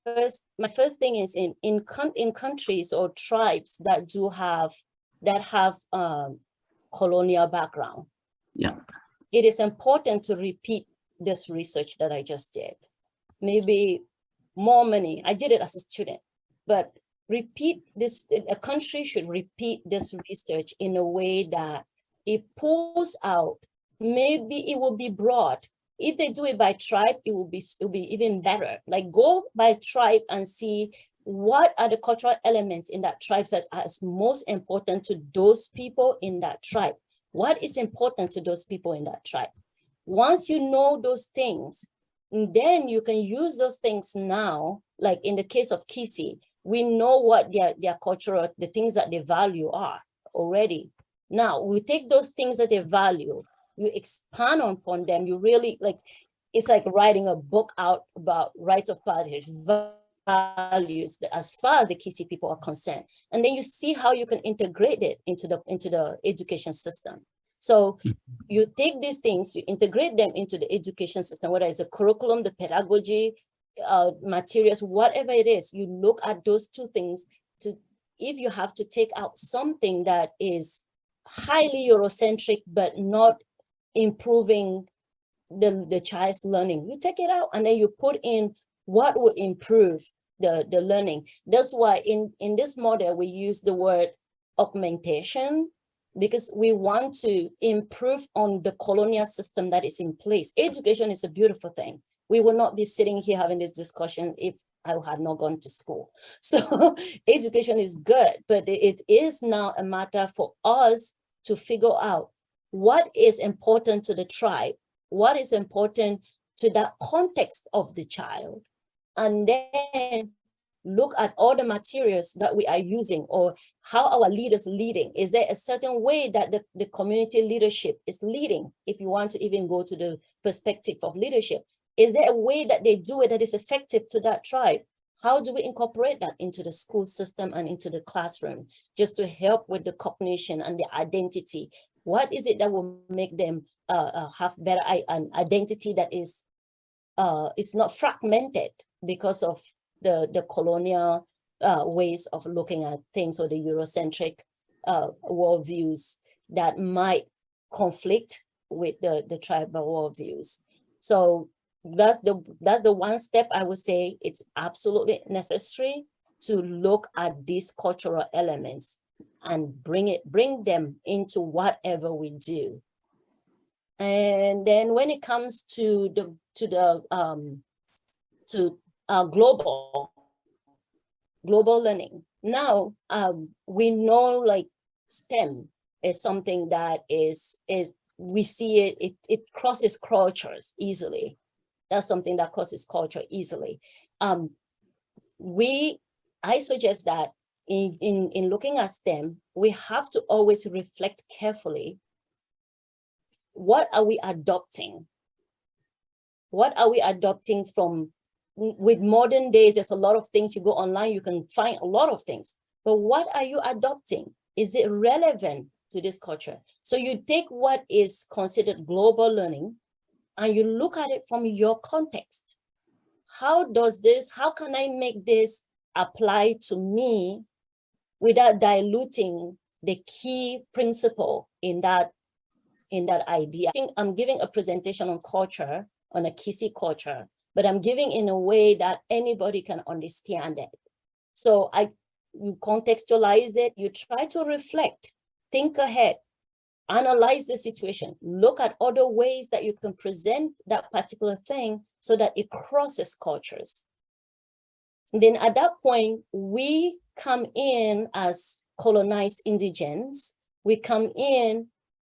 first thing is in countries or tribes that have colonial background. Yeah. It is important to repeat this research that I just did. Maybe more money. I did it as a student, but repeat this. A country should repeat this research in a way that it pulls out. Maybe it will be broad. If they do it by tribe, it will be even better. Like go by tribe and see what are the cultural elements in that tribe that are most important to those people in that tribe. What is important to those people in that tribe? Once you know those things, then you can use those things now, like in the case of Kisi, we know what their cultural, the things that they value are already. Now we take those things that they value, you expand upon them, you really like, it's like writing a book out about rites of passage, values as far as the Kisi people are concerned. And then you see how you can integrate it into the education system. So you take these things, you integrate them into the education system, whether it's a curriculum, the pedagogy, materials, whatever it is, you look at those two things to, if you have to take out something that is highly Eurocentric, but not improving the child's learning, you take it out and then you put in what will improve the learning. That's why in this model, we use the word augmentation, because we want to improve on the colonial system that is in place. Education is a beautiful thing. We will not be sitting here having this discussion if I had not gone to school. So education is good, but it is now a matter for us to figure out what is important to the tribe, what is important to that context of the child, and then look at all the materials that we are using, or how our leaders leading. Is there a certain way that the community leadership is leading? If you want to even go to the perspective of leadership, is there a way that they do it that is effective to that tribe? How do we incorporate that into the school system and into the classroom, just to help with the cognition and the identity? What is it that will make them have better an identity that is not fragmented because of the colonial ways of looking at things, or the Eurocentric worldviews that might conflict with the tribal worldviews? So that's the one step I would say it's absolutely necessary to look at these cultural elements and bring them into whatever we do. And then when it comes to global learning, now we know like STEM is something that is we see it crosses cultures easily. That's something that crosses culture easily. I suggest that in looking at STEM, we have to always reflect carefully. What are we adopting? What are we adopting from? With modern days, there's a lot of things. You go online, you can find a lot of things. But what are you adopting? Is it relevant to this culture? So you take what is considered global learning and you look at it from your context. How can I make this apply to me without diluting the key principle in that idea? I think I'm giving a presentation on culture, on a Kisi culture, but I'm giving in a way that anybody can understand it. So you contextualize it, you try to reflect, think ahead, analyze the situation, look at other ways that you can present that particular thing so that it crosses cultures. And then at that point, we come in as colonized indigents, we come in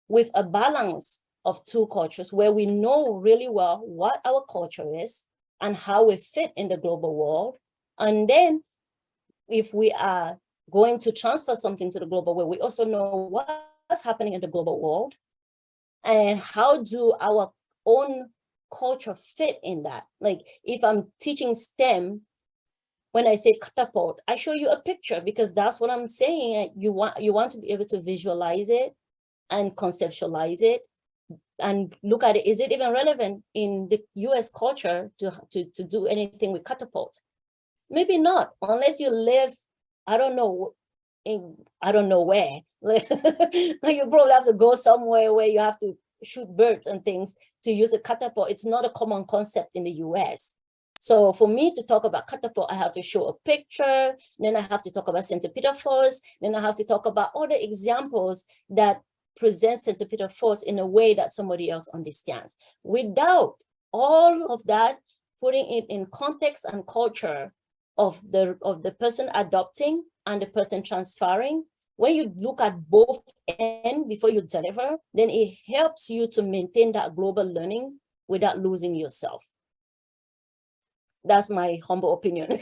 with a balance of two cultures where we know really well what our culture is and how we fit in the global world. And then if we are going to transfer something to the global world, we also know what's happening in the global world and how do our own culture fit in that. Like if I'm teaching STEM, when I say catapult, I show you a picture because that's what I'm saying. You want to be able to visualize it and conceptualize it and look at it. Is it even relevant in the US culture to do anything with catapult? Maybe not, unless you live, I don't know, I don't know where. Like you probably have to go somewhere where you have to shoot birds and things to use a catapult. It's not a common concept in the US. So for me to talk about catapult, I have to show a picture, then I have to talk about centripetal force, then I have to talk about other examples that present centripetal force in a way that somebody else understands. Without all of that, putting it in context and culture of the person adopting and the person transferring, when you look at both ends before you deliver, then it helps you to maintain that global learning without losing yourself. That's my humble opinion.